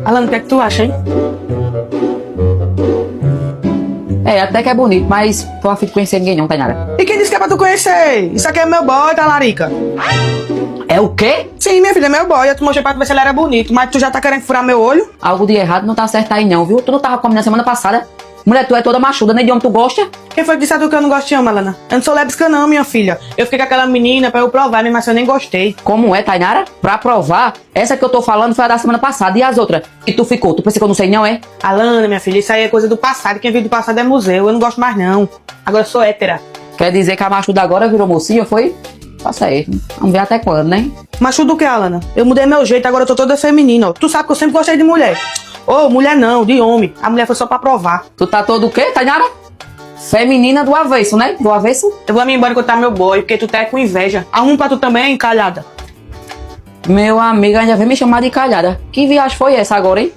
Alan, o que é que tu acha, hein? É, até que é bonito, mas tô a fim de conhecer ninguém não, Tainara. E quem disse que é pra tu conhecer? Isso aqui é meu boy, tá, Larica? É o quê? Sim, minha filha, é meu boy. Eu te mostrei pra tu ver se ele era bonito, mas tu já tá querendo furar meu olho? Algo de errado não tá certo aí não, viu? Tu não tava comigo na semana passada. Mulher, tu é toda machuda, nem de homem tu gosta? Quem foi que disse a tu que eu não gosto de homem, Alana? Eu não sou lésbica não, minha filha. Eu fiquei com aquela menina pra eu provar, mas eu nem gostei. Como é, Tainara? Pra provar, essa que eu tô falando foi a da semana passada. E as outras? E tu ficou? Tu pensa que eu não sei não, é? Alana, minha filha, isso aí é coisa do passado. Quem vive do passado é museu. Eu não gosto mais, não. Agora eu sou hétera. Quer dizer que a machuda agora virou mocinha, foi? Tá certo. Vamos ver até quando, né? Macho do que, Alana? Eu mudei meu jeito, agora eu tô toda feminina, ó. Tu sabe que eu sempre gostei de mulher. Ô, mulher não, de homem. A mulher foi só pra provar. Tu tá todo o quê, Tainara? Feminina do avesso, né? Do avesso? Eu vou me embora encontrar meu boy, porque tu tá com inveja. Arruma pra tu também, encalhada. Meu amigo ainda vem me chamar de calhada. Que viagem foi essa agora, hein?